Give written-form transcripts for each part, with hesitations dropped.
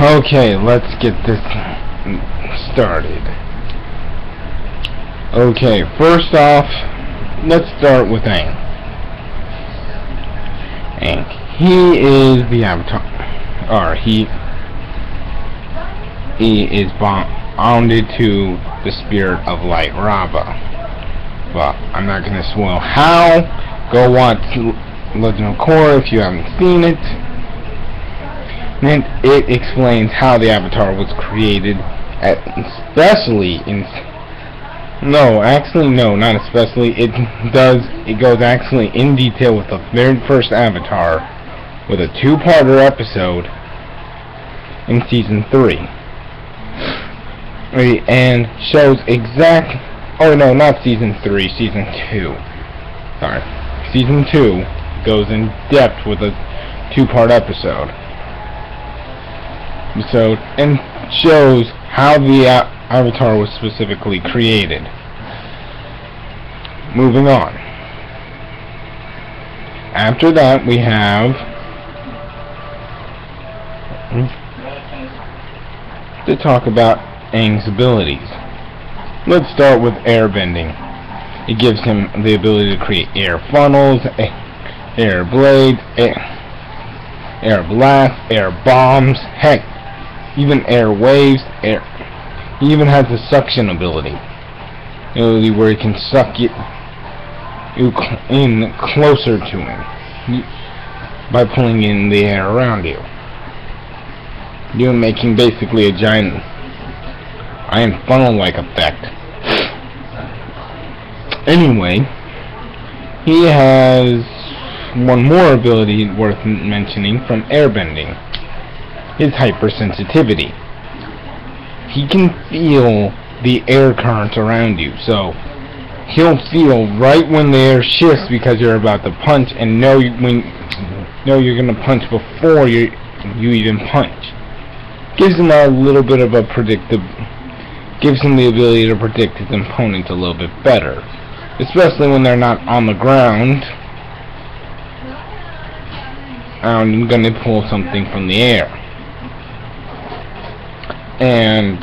Okay, let's get this started. Okay, first off, let's start with Aang. Aang. He is the Avatar. Or he is bonded to the spirit of light, Raba. Well, I'm not going to spoil how. Go watch Legend of Korra if you haven't seen it. And it explains how the Avatar was created, especially in... No, actually, no, not especially. It goes actually in detail with the very first Avatar, with a two-parter episode in Season 3. And shows exact... Oh, no, not Season 3, Season 2. Sorry. Season 2 goes in depth with a two-part episode. And shows how the Avatar was specifically created. Moving on. After that, we have to talk about Aang's abilities. Let's start with airbending. It gives him the ability to create air funnels, air blades, air blasts, air bombs, heck, even air waves. He even has a suction ability where he can suck it in closer to him by pulling in the air around you. You're making basically a giant iron funnel-like effect. Anyway, he has one more ability worth mentioning from airbending. His hypersensitivity. He can feel the air currents around you, so he'll feel right when the air shifts because you're about to punch, and know you're gonna punch before you even punch. Gives him a little bit of a gives him the ability to predict his opponents a little bit better, especially when they're not on the ground. I'm gonna pull something from the air. And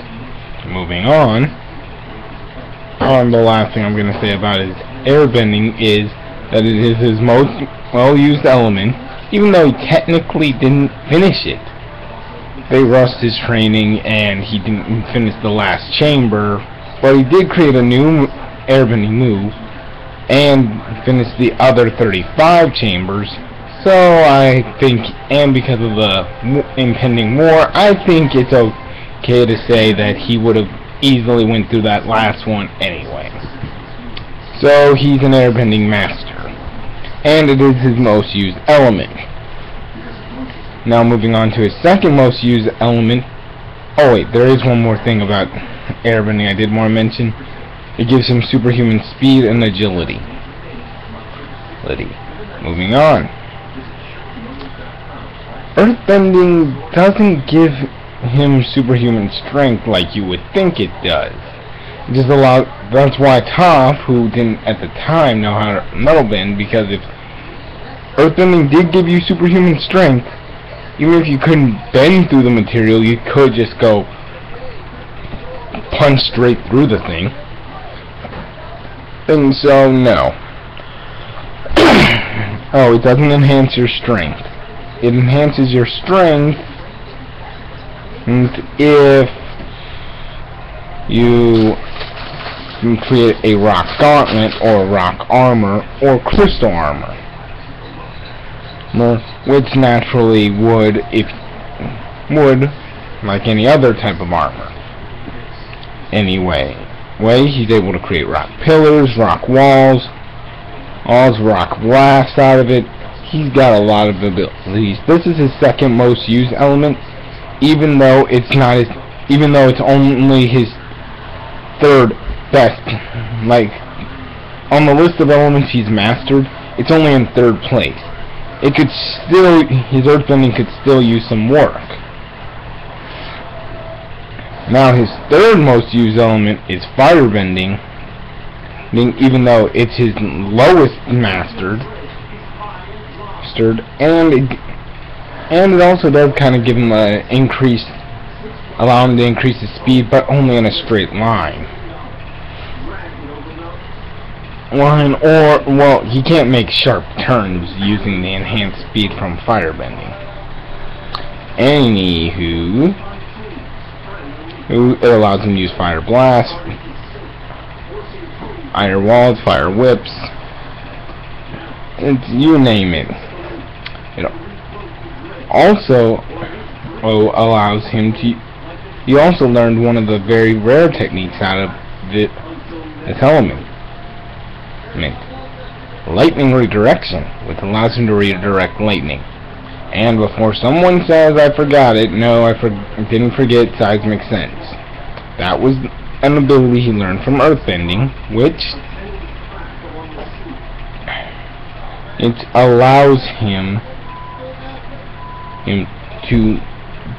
moving on, the last thing I'm going to say about his airbending is that it is his most well-used element, even though he technically didn't finish it. They rushed his training and he didn't finish the last chamber, but he did create a new airbending move and finish the other 35 chambers. So I think, and because of the impending war, I think it's okay to say that he would have easily went through that last one anyway. So he's an airbending master, and it is his most used element. Now moving on to his second most used element. Oh wait, there is one more thing about airbending I did want to mention. It gives him superhuman speed and agility. Moving on. Earthbending doesn't give him superhuman strength like you would think it does. It just that's why Toph, who didn't at the time know how to metal bend, because if Earthbending did give you superhuman strength, even if you couldn't bend through the material, you could just go punch straight through the thing. And so, no. Oh, it doesn't enhance your strength. It enhances your strength if you can create a rock gauntlet or rock armor or crystal armor, which naturally would like any other type of armor. Anyway, he's able to create rock pillars, rock walls, rock blasts out of it. He's got a lot of abilities. This is his second most used element, even though it's only his third best. Like, on the list of elements he's mastered, it's only in third place. His earthbending could still use some work. Now his third most used element is firebending, even though it's his lowest mastered, and it also does kind of give him an increased allow him to increase his speed, but only in a straight line. Well, he can't make sharp turns using the enhanced speed from firebending. Anywho, it allows him to use fire blast, fire walls, fire whips, you name it. It also allows him to. He also learned one of the very rare techniques out of this element. Lightning redirection, which allows him to redirect lightning. And before someone says I forgot it, no, I didn't forget seismic sense. That was an ability he learned from earthbending, which it allows him to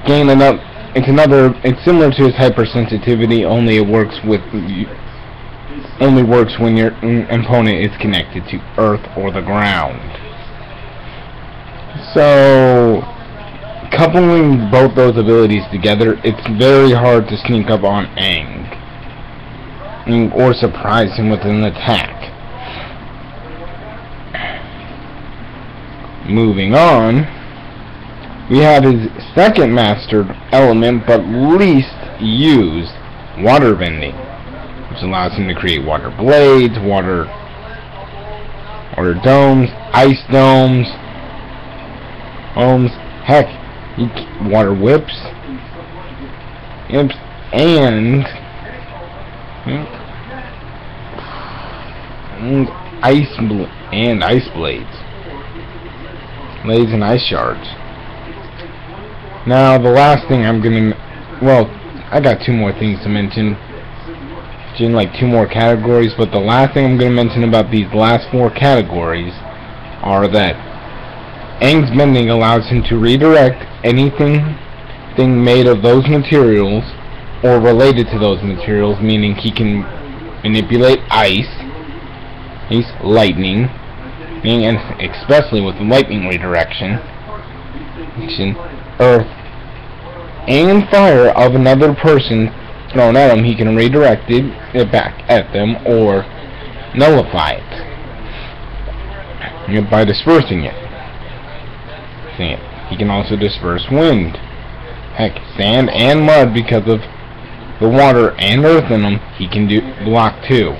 gain enough. It's similar to his hypersensitivity, only it works when your opponent is connected to earth or the ground. So, coupling both those abilities together, it's very hard to sneak up on Aang or surprise him with an attack. Moving on, we have his second mastered element but least used, waterbending, which allows him to create water blades, water domes, ice domes, heck, water whips, and ice blades and ice shards. Now the last thing I got two more things to mention, like two more categories, but the last thing I'm going to mention about these last four categories are that Aang's bending allows him to redirect anything made of those materials or related to those materials, meaning he can manipulate ice, lightning, and especially with lightning redirection, earth, and fire of another person thrown at him. He can redirect it back at them or nullify it by dispersing it. He can also disperse wind, heck, sand and mud, because of the water and earth in them. He can block too.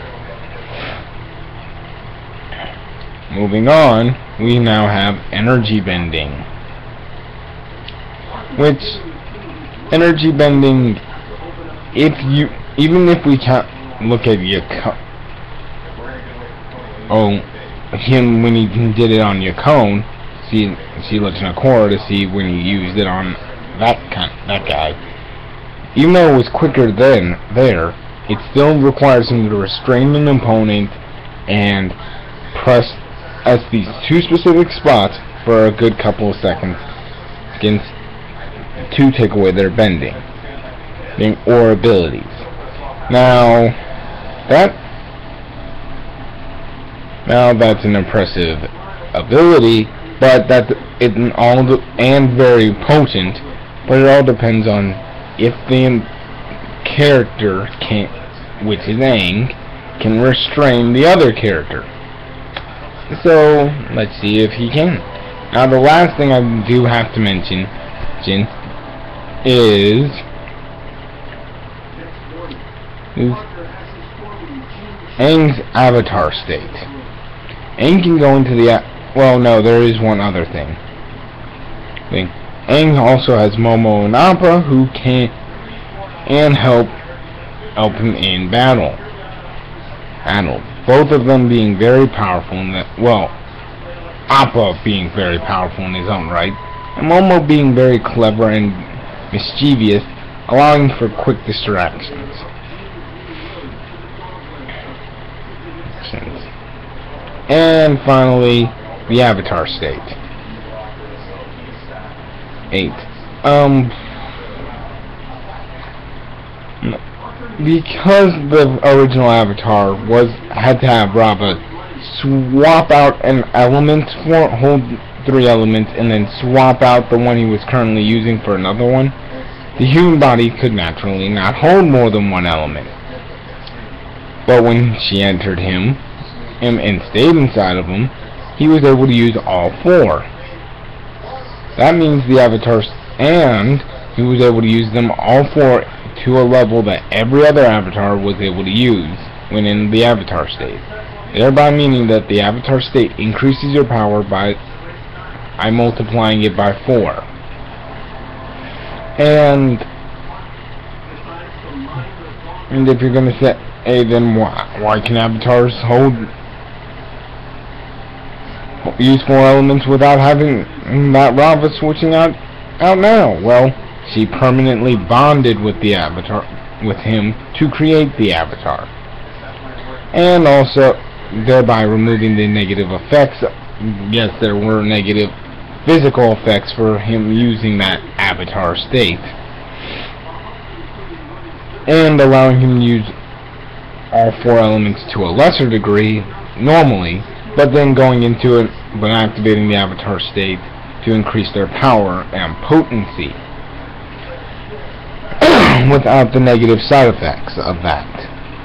Moving on, we now have energy bending, which energy bending, even if we can't look at him when he did it on Yakone, see Legend of Korra, to see when he used it on that guy. Even though it was quicker it still requires him to restrain an opponent and press these two specific spots for a good couple of seconds to take away their bending or abilities. Now that's an impressive ability, but and very potent. But it all depends on if the character which is Aang, can restrain the other character. So let's see if he can. Now the last thing I do have to mention is Aang's avatar state. Aang can go into there is one other thing. Aang also has Momo and Appa, who can help him in battle. Both of them being very powerful Appa being very powerful in his own right, and Momo being very clever and mischievous, allowing for quick distractions. And finally, the avatar state. 8. Because the original avatar had to have Rava swap out an element hold 3 elements and then swap out the one he was currently using for another one, The human body could naturally not hold more than one element. But when she entered him and stayed inside of him, he was able to use all four. That means the avatars, and he was able to use them all four to a level that every other avatar was able to use when in the avatar state. Thereby meaning that the avatar state increases your power by multiplying it by 4. And if you're gonna say, hey, then why can avatars use 4 elements without having that Rava switching out now? Well, she permanently bonded with the avatar, with him, to create the avatar, and also thereby removing the negative effects. Yes, there were negative physical effects for him using that avatar state, and allowing him to use all 4 elements to a lesser degree normally, but then going into it, but activating the avatar state to increase their power and potency without the negative side effects of that.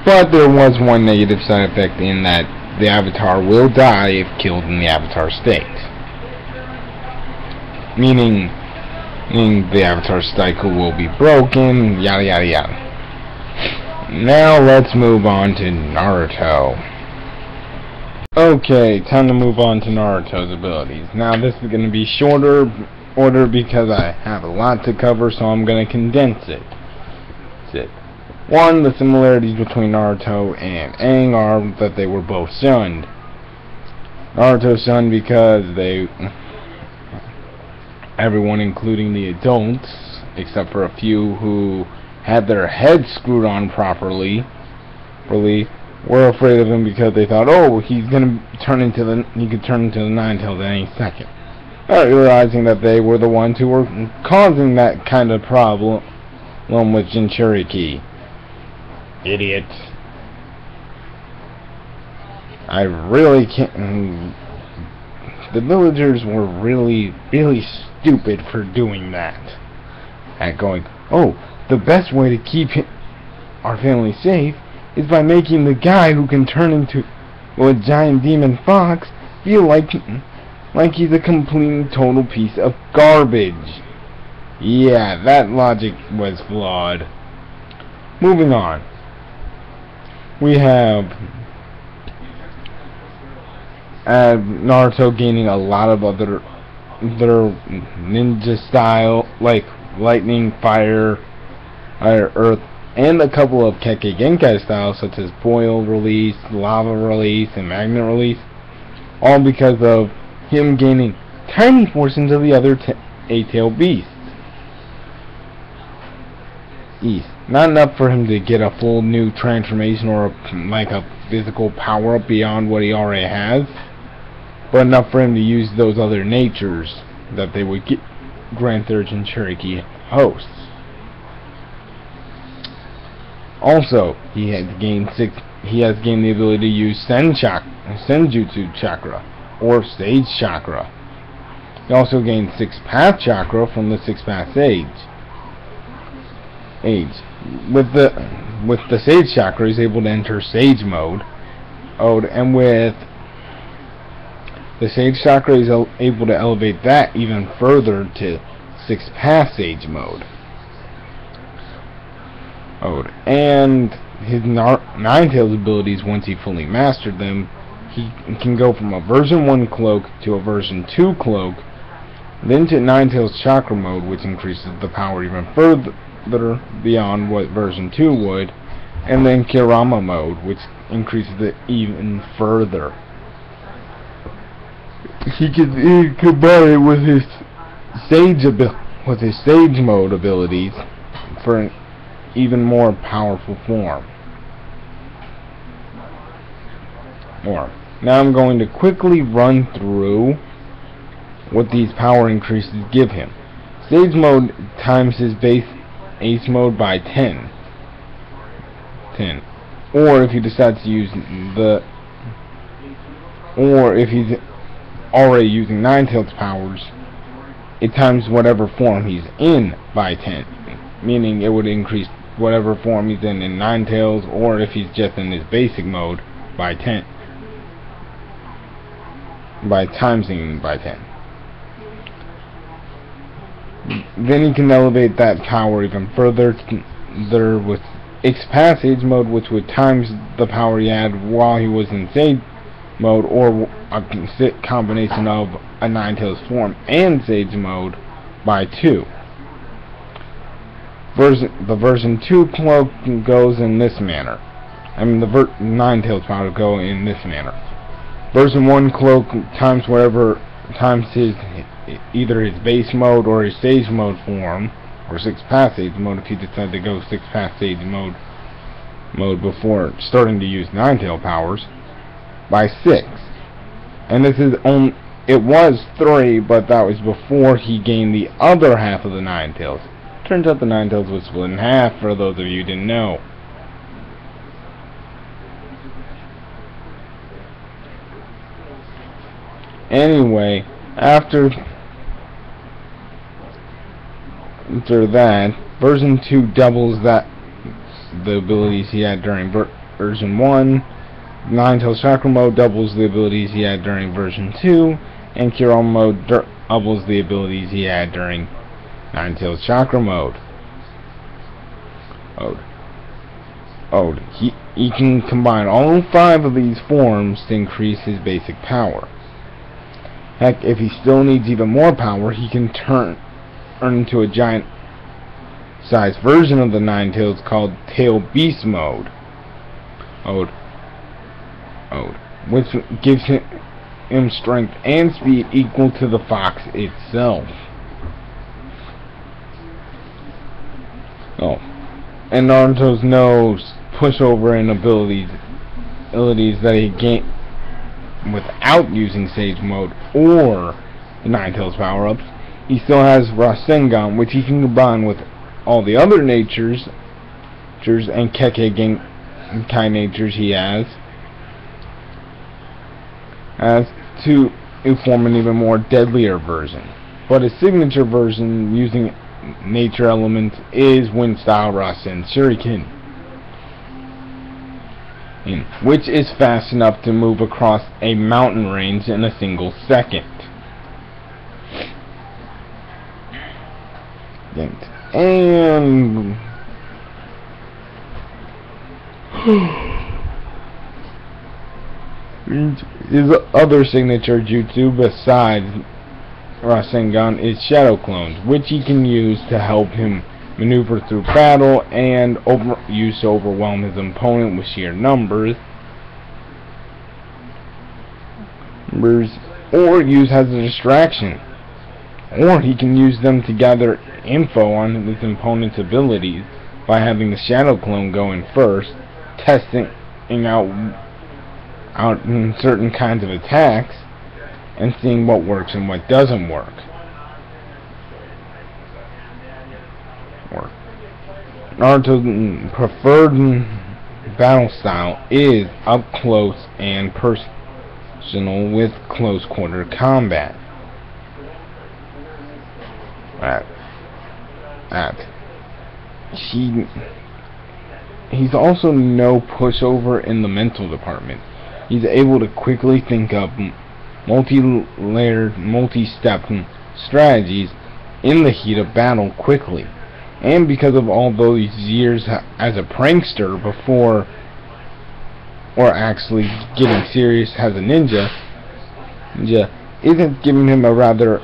But there was one negative side effect in that the avatar will die if killed in the avatar state, meaning the avatar cycle will be broken, yada yada yada. Now let's move on to Naruto. Okay, time to move on to Naruto's abilities. Now this is going to be shorter order because I have a lot to cover, so I'm going to condense it. That's it. 1, the similarities between Naruto and Aang are that they were both shunned. Naruto shunned because everyone, including the adults, except for a few who had their heads screwed on properly, were afraid of him because they thought, oh, he could turn into the Nine-Tailed at any second. Not realizing that they were the ones who were causing that kind of problem with Jinchuriki. Idiots. I really can't. The villagers were really, really stupid for doing that. And going, oh, the best way to keep our family safe is by making the guy who can turn into a giant demon fox feel like he's a complete total piece of garbage. Yeah, that logic was flawed. Moving on. We have Naruto gaining a lot of other ninja style, like lightning, fire, earth, and a couple of Kekkei Genkai styles such as boil release, lava release, and magnet release, all because of him gaining tiny portions of the other 8-tailed beasts. Not enough for him to get a full new transformation or a physical power up beyond what he already has, but enough for him to use those other natures that they would grant their Jinchuriki hosts. Also, he has gained the ability to use Senjutsu chakra or Sage chakra. He also gained 6th Path chakra from the 6th Path Sage. With the Sage chakra, he's able to enter Sage mode, and with the Sage chakra, he's able to elevate that even further to 6th Path Sage mode. And his Nine-Tailed abilities, once he fully mastered them, he can go from a version 1 cloak to a version 2 cloak, then to Nine-Tailed chakra mode, which increases the power even further beyond what version 2 would, and then Kirama mode, which increases it even further. He could combine it with his Sage mode abilities for an even more powerful form. Now I'm going to quickly run through what these power increases give him. Sage mode times his base Ace mode by 10. Or if he decides to use or if he's already using Nine-Tailed powers, it times whatever form he's in by 10. meaning it would increase whatever form he's in Ninetales, or if he's just in his basic mode, by 10. By timesing by 10. Then he can elevate that power even further with X Passage mode, which would times the power he had while he was in Sage mode, or a combination of a Ninetales form and Sage mode by 2. The version 2 cloak goes in this manner. I mean, the Ninetales power go in this manner. Version 1 cloak times whatever times either his base mode or his Sage mode form, or 6 Passage mode if you decide to go 6 Passage mode before starting to use Ninetale powers, by 6. And this is it was 3, but that was before he gained the other half of the Ninetales. Turns out the Ninetales was split in half, for those of you who didn't know. Anyway, after that, version 2 doubles the abilities he had during version 1. Ninetales Chakra mode doubles the abilities he had during version 2, and Kiron mode doubles the abilities he had during Ninetales Chakra mode. He can combine all 5 of these forms to increase his basic power. Heck, if he still needs even more power, he can turn into a giant sized version of the Ninetales called Tail Beast mode. Which gives him strength and speed equal to the fox itself. And Naruto's knows pushover and abilities that he gained without using Sage mode or the Ninetales power-ups. He still has Rasengan, which he can combine with all the other natures and Kekkei Genkai natures he has, as to form an even more deadlier version. But his signature version using nature elements is Wind Style Rasen Shuriken, which is fast enough to move across a mountain range in a single second. And his other signature jutsu besides Rasengan is Shadow Clones, which he can use to help him maneuver through battle and use to overwhelm his opponent with sheer numbers, or use as a distraction, or he can use them to gather info on his opponent's abilities by having the Shadow Clone go in first, testing out certain kinds of attacks and seeing what works and what doesn't work. Naruto's preferred battle style is up close and personal with close quarter combat. He's also no pushover in the mental department. He's able to quickly think up multi-layered, multi-step strategies in the heat of battle quickly. And because of all those years as a prankster before, or actually getting serious as a ninja isn't giving him a rather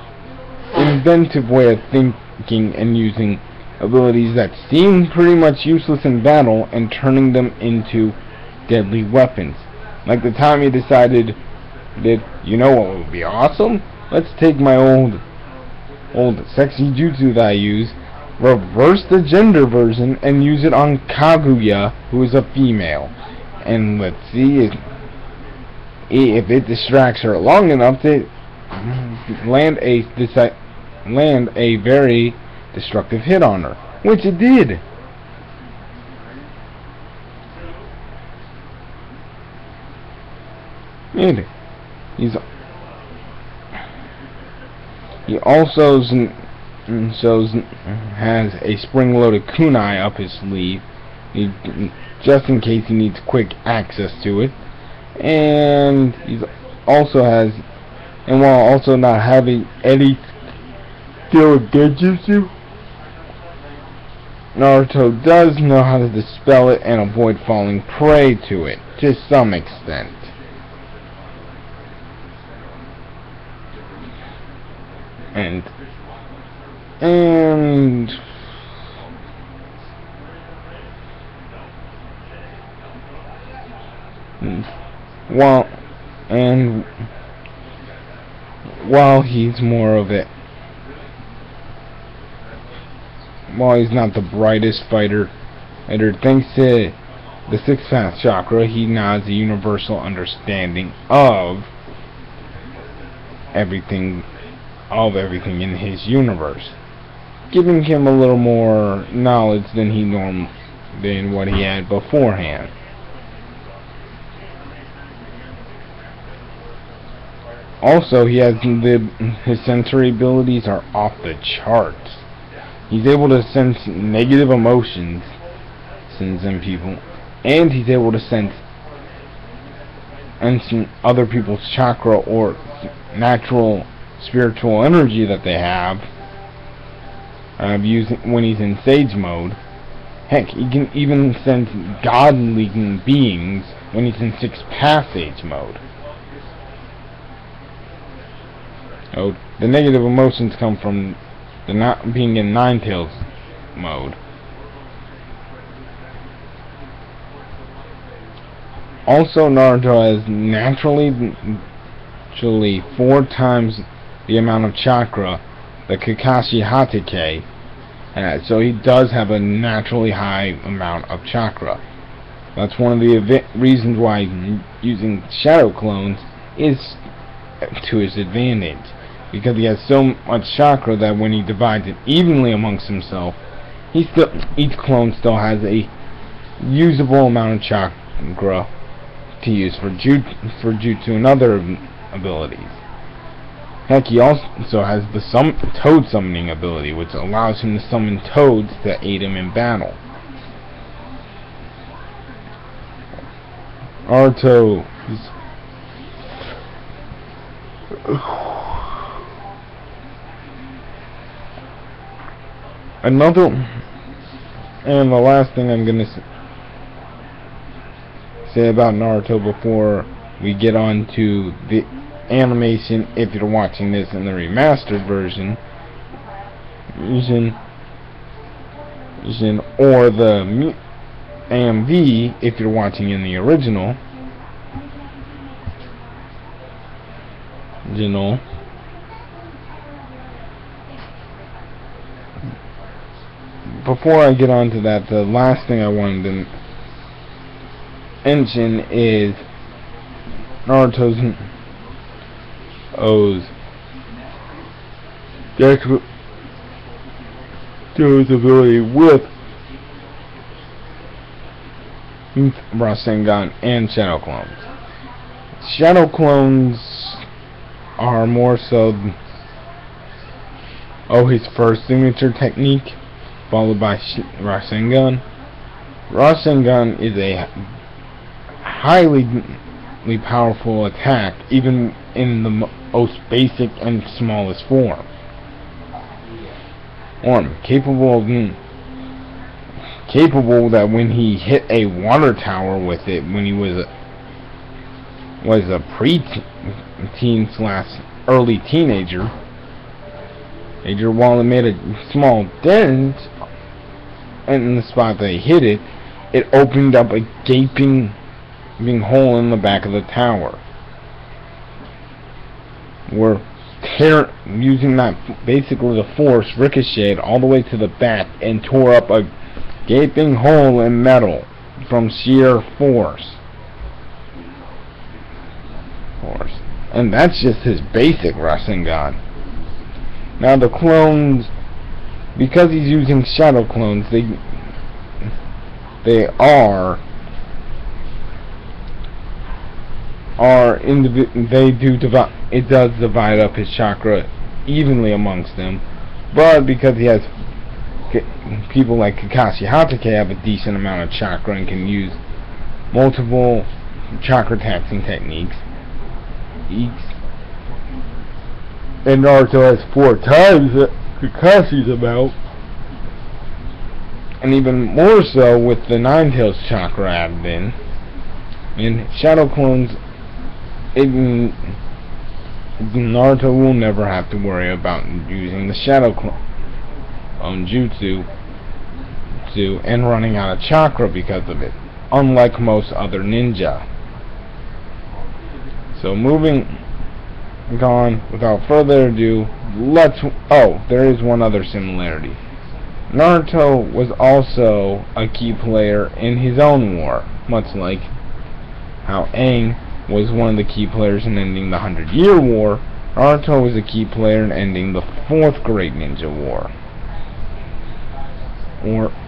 inventive way of thinking and using abilities that seem pretty much useless in battle and turning them into deadly weapons. Like the time he decided that, you know what would be awesome? Let's take my old sexy jutsu that I use, reverse the gender version, and use it on Kaguya, who is a female. And let's see if it distracts her long enough to land a very destructive hit on her, which it did. He also has a spring-loaded kunai up his sleeve, just in case he needs quick access to it. And he also has, and while also not having any skill of genjutsu, Naruto does know how to dispel it and avoid falling prey to it, to some extent. And while he's more of it, while he's not the brightest fighter, thanks to the sixth path chakra, he now has a universal understanding of everything in his universe, giving him a little more knowledge than what he had beforehand. Also, his sensory abilities are off the charts. He's able to sense negative emotions in people, and he's able to sense other people's chakra or natural spiritual energy that they have, when he's in sage mode. Heck, he can even sense godly beings when he's in sixth path sage mode. Oh, the negative emotions come from the not being in Nine-Tails mode. Also, Naruto has naturally 4 times the amount of chakra that Kakashi Hatake has, so he does have a naturally high amount of chakra. That's one of the reasons why using shadow clones is to his advantage, because he has so much chakra that when he divides it evenly amongst himself, each clone still has a usable amount of chakra to use for jutsu and other abilities. Heck, he also has the toad summoning ability, which allows him to summon toads to aid him in battle. Naruto is another, and the last thing I'm gonna say about Naruto before we get on to the animation, if you're watching this in the remastered version, or the AMV if you're watching in the original. Before I get on to that, the last thing I wanted to mention is Naruto's ability with Rasengan and Shadow Clones. Shadow Clones are more so his first signature technique, followed by Rasengan. Rasengan is a highly powerful attack, even in the most basic and smallest form. Capable that when he hit a water tower with it when he was a pre-teen / early teenager, while it made a small dent in the spot that he hit it, it opened up a gaping hole in the back of the tower, where using that, basically the force ricocheted all the way to the back and tore up a gaping hole in metal from sheer force. And that's just his basic Rasengan. Now the clones, because he's using shadow clones, it does divide up his chakra evenly amongst them, but because he has people like Kakashi Hatake have a decent amount of chakra and can use multiple chakra taxing techniques, and Naruto has 4 times Kakashi's amount, and even more so with the Nine Tails chakra added in. And Shadow Clones, Naruto will never have to worry about using the Shadow Clone jutsu and running out of chakra because of it, unlike most other ninja. So moving on, without further ado, there is one other similarity. Naruto was also a key player in his own war, much like how Aang was one of the key players in ending the 100-Year War. Naruto was a key player in ending the 4th Great Ninja War.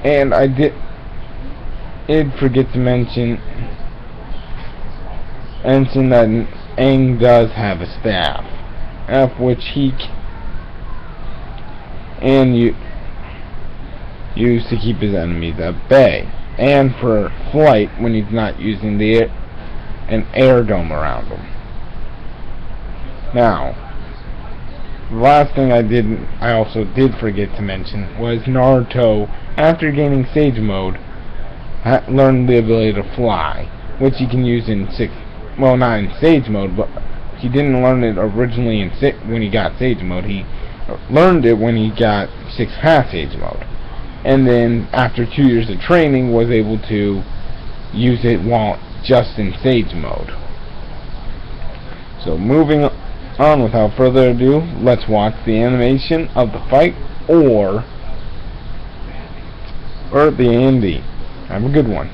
And I did forget to mention that Aang does have a staff, of which he used to keep his enemies at bay, and for flight when he's not using an air dome around him. Now, the last thing I also did forget to mention was Naruto, after gaining Sage Mode, learned the ability to fly, which he can use in not in Sage Mode, but he didn't learn it originally when he got Sage Mode. He learned it when he got 6 Path Sage Mode, and then after 2 years of training was able to use it while just in Sage Mode. So moving on, without further ado, let's watch the animation of the fight, or the AMV. Have a good one.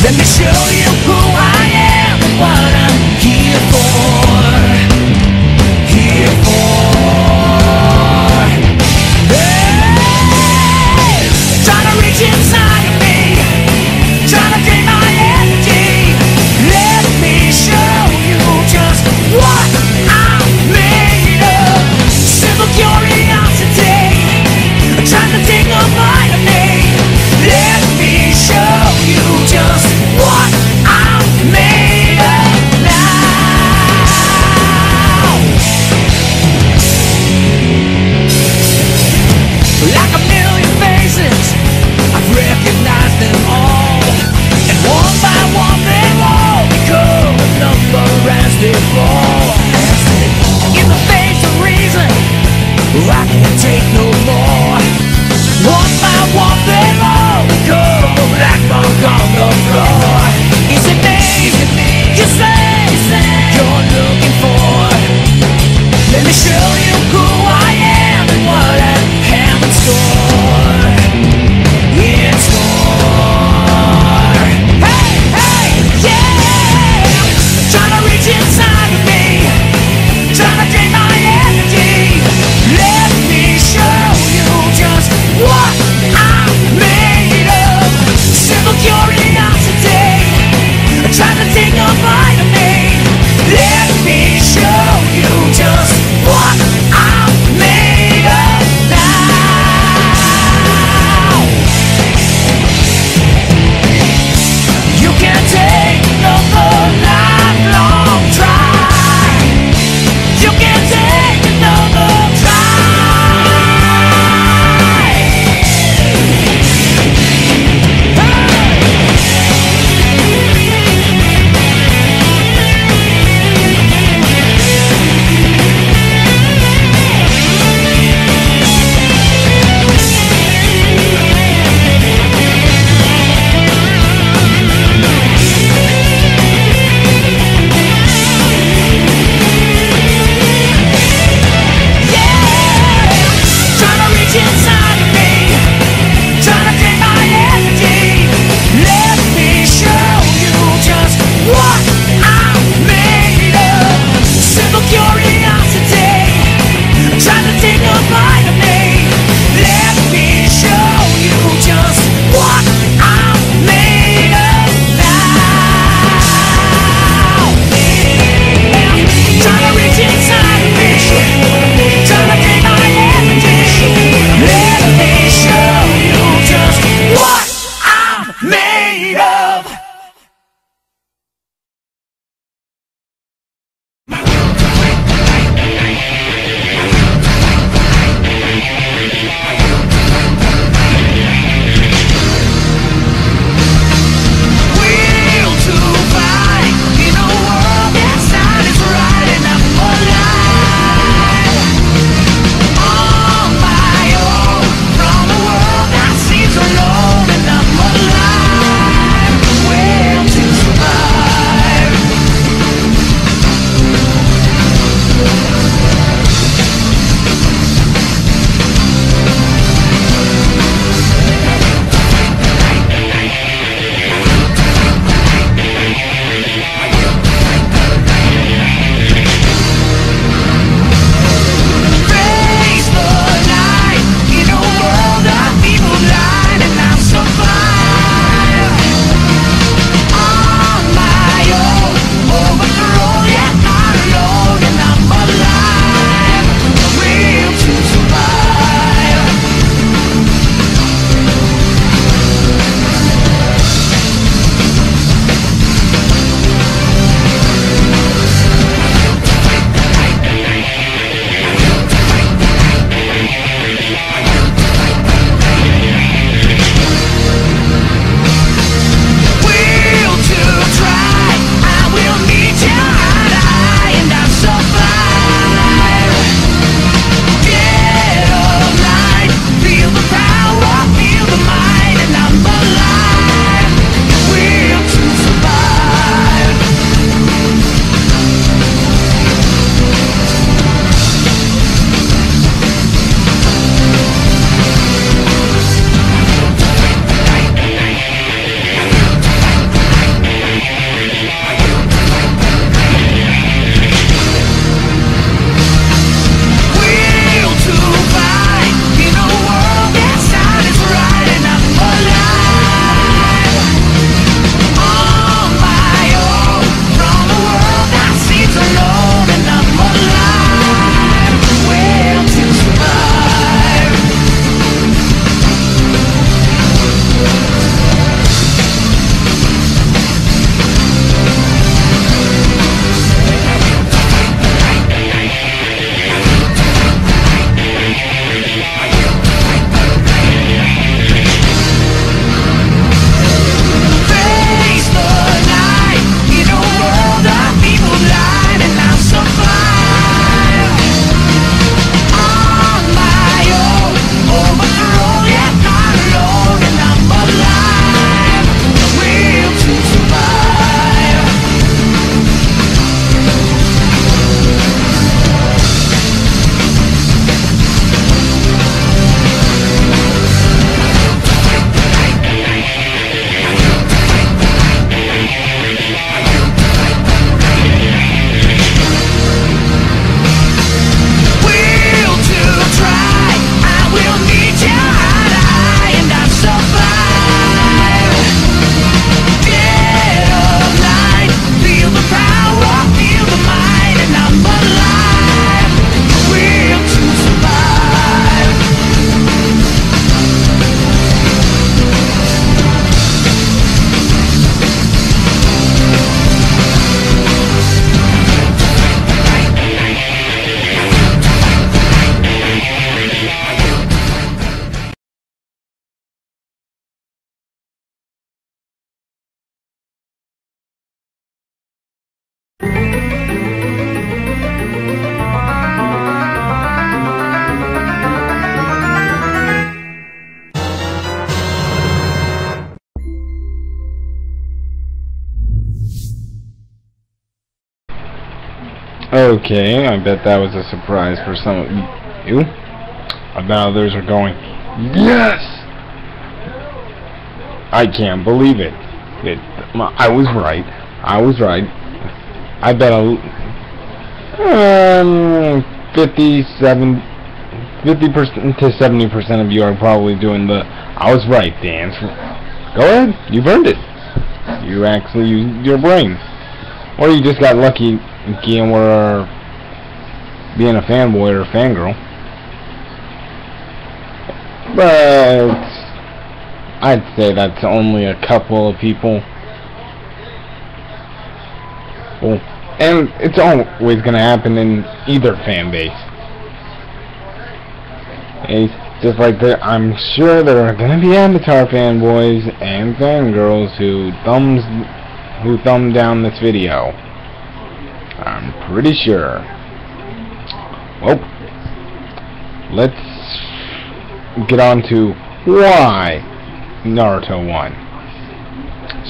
Let me show you who I am and what I'm here for. Here for. Hey! Trying to reach inside of me, trying to gain my energy. Let me show you just what I'm made of. Simple curiosity, trying to take a bite of me. Let me show you just what I'm made of now. Like a million faces, I've recognized them all, and one by one they'll all become a number as they fall. In the face of reason, I can't take no more. One by one they'll all become a black mark on the floor. Is it me? You say you're looking for? Let me show you who I am and what I have in store. In store. Hey, hey, yeah! Trying to reach inside of me, trying to take my energy. Let me Okay, I bet that was a surprise for some of you. I bet others are going, yes! I can't believe it. I was right. I was right. I bet 50% to 70% of you are probably doing the I was right dance. Go ahead, you've earned it. You actually used your brain. Or you just got lucky and were being a fanboy or a fangirl. But I'd say that's only a couple of people. Well, and it's always going to happen in either fan base. It's just like I'm sure there are going to be Avatar fanboys and fangirls who thumb down this video. I'm pretty sure. Well, let's get on to why Naruto won,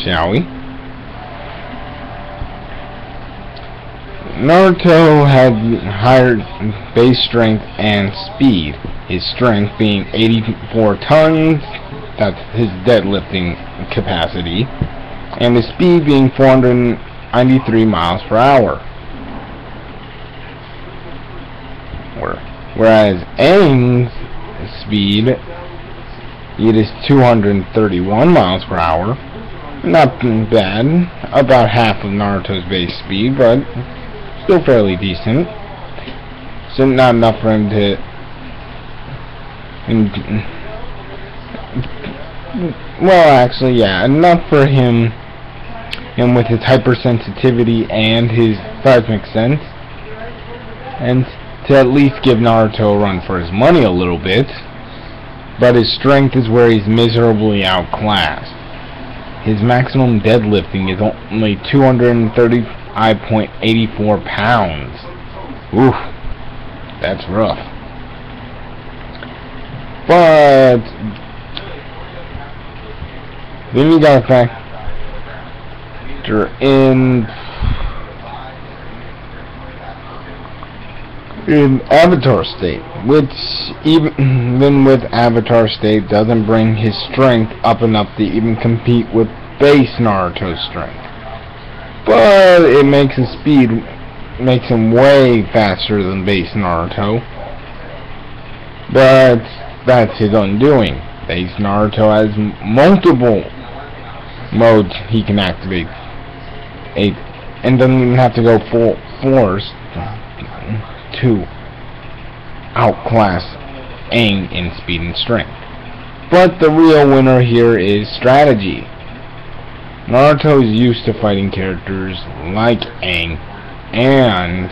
shall we? Naruto had higher base strength and speed, his strength being 84 tons, that's his deadlifting capacity, and his speed being 493 miles per hour. Whereas Aang's speed, it is 231 miles per hour. Not bad, about half of Naruto's base speed, but still fairly decent. So not enough for him to well, actually, yeah, enough for him with his hypersensitivity and his seismic sense, and to at least give Naruto a run for his money a little bit. But his strength is where he's miserably outclassed. His maximum deadlifting is only 235.84 pounds. Oof, that's rough. But then you gotta factor in Avatar State, which even with Avatar State doesn't bring his strength up enough to even compete with base Naruto's strength. But it makes his speed, makes him way faster than base Naruto. But that's his undoing. Base Naruto has multiple modes he can activate, and doesn't even have to go full force to outclass Aang in speed and strength. But the real winner here is strategy. Naruto is used to fighting characters like Aang and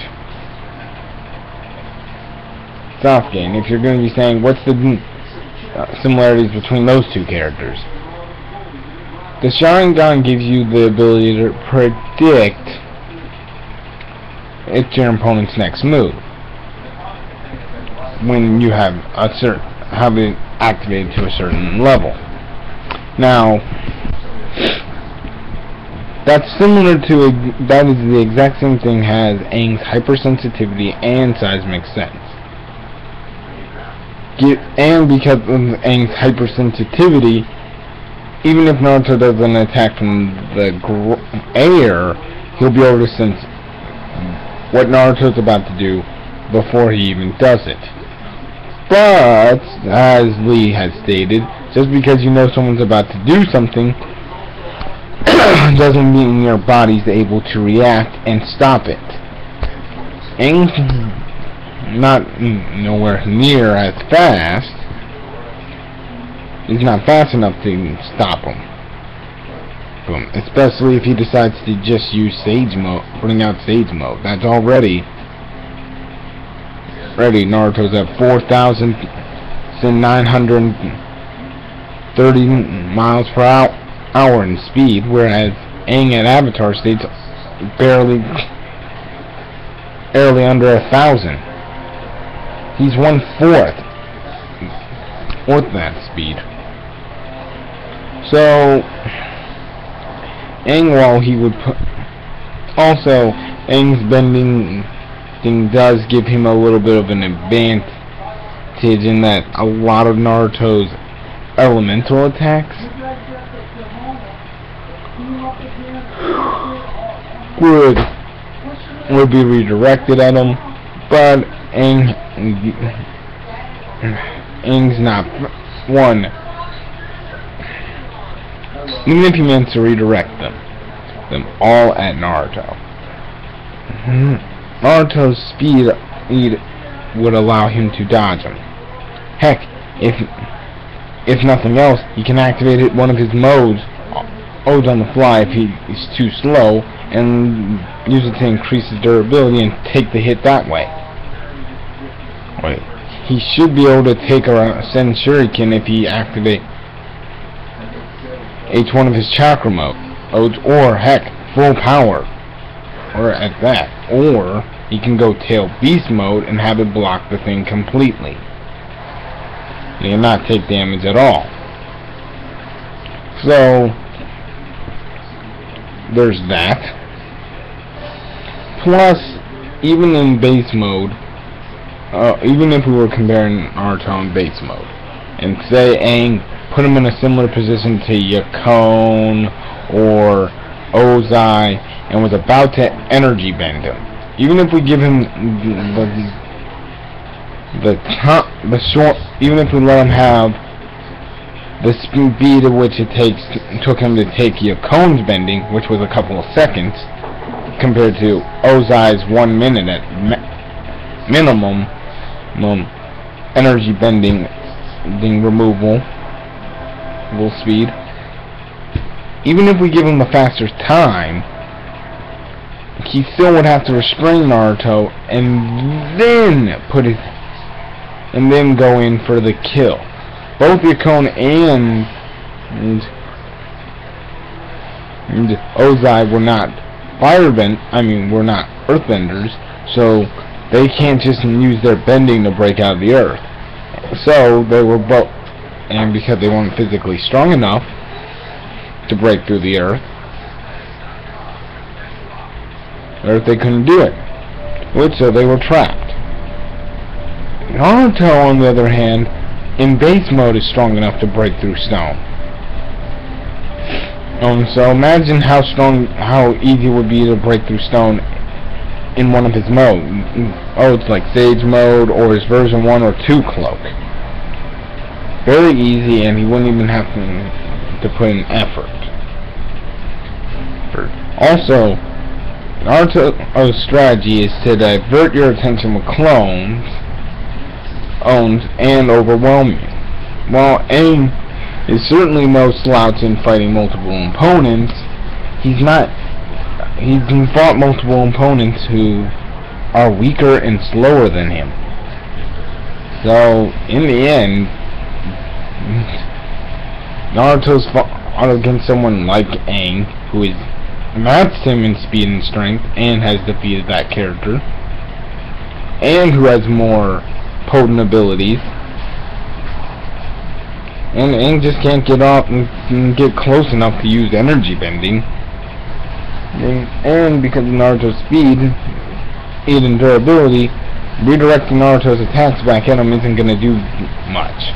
Sasuke, and if you're going to be saying what's the similarities between those two characters, the Sharingan gives you the ability to predict it's your opponent's next move when you have it activated to a certain level. Now, that's similar to that is the exact same thing as Aang's hypersensitivity and seismic sense. And because of Aang's hypersensitivity, even if Naruto does an attack from the air, he'll be able to sense what Naruto's about to do before he even does it. But, as Lee has stated, just because you know someone's about to do something doesn't mean your body's able to react and stop it. Aang's not nowhere near as fast. He's not fast enough to stop him. Boom. Especially if he decides to just use Sage mode, putting out Sage mode. That's already Naruto's at 4,930 miles per hour in speed, whereas Aang at Avatar State's barely under 1,000. He's 1/4 that speed. So Aang, while he would also Aang's bending redirecting does give him a little bit of an advantage in that a lot of Naruto's elemental attacks would be redirected at him, but Aang's not one. Even if he meant to redirect them all at Naruto. Naruto's speed would allow him to dodge them. Heck, if nothing else, he can activate one of his modes on the fly if he's too slow, and use it to increase his durability and take the hit that way. He should be able to take a Sen Shuriken if he activates one of his chakra modes, or heck, full power, or at that, or he can go tail beast mode and have it block the thing completely. He cannot take damage at all. So there's that. Plus, even in base mode, even if we were comparing Naruto in base mode, and say Aang put him in a similar position to Yakone or Ozai, and was about to energy bend him, even if we give him even if we let him have the speed at which it took him to take Yakone's bending, which was a couple of seconds, compared to Ozai's 1 minute at minimum energy bending removal speed. Even if we give him a faster time, he still would have to restrain Naruto and then go in for the kill. Both Yakone and Ozai were not were not earthbenders, so they can't just use their bending to break out of the earth. So they were both, and because they weren't physically strong enough to break through the earth, they couldn't do it, so they were trapped. Naruto, on the other hand, in base mode is strong enough to break through stone. So imagine how easy it would be to break through stone in one of his modes. It's like Sage mode or his version 1 or 2 cloak. Very easy, and he wouldn't even have to put in effort. Also, Naruto's strategy is to divert your attention with clones and overwhelm you. While Aang is certainly no slouch in fighting multiple opponents, he's fought multiple opponents who are weaker and slower than him. So, in the end, Naruto's fought against someone like Aang, who is matched him in speed and strength, and has defeated that character, and who has more potent abilities, and Aang just can't get off and get close enough to use energy bending, and because of Naruto's speed and durability, redirecting Naruto's attacks back at him isn't going to do much.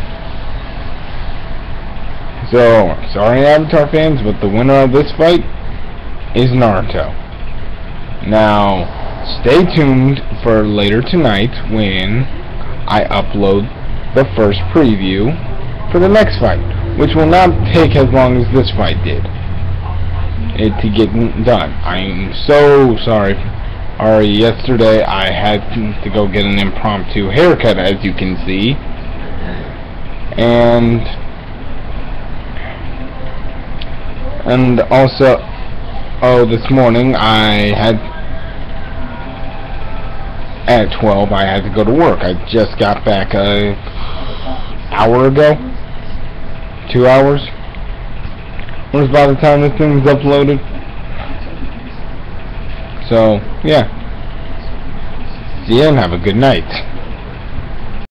So, sorry Avatar fans, but the winner of this fight is Naruto. Now, stay tuned for later tonight when I upload the first preview for the next fight, which will not take as long as this fight did to get done. I'm so sorry. Yesterday I had to go get an impromptu haircut, as you can see, and also this morning at 12 I had to go to work. I just got back an hour ago, 2 hours. Whereas by the time this thing is uploaded. So yeah, see ya and have a good night.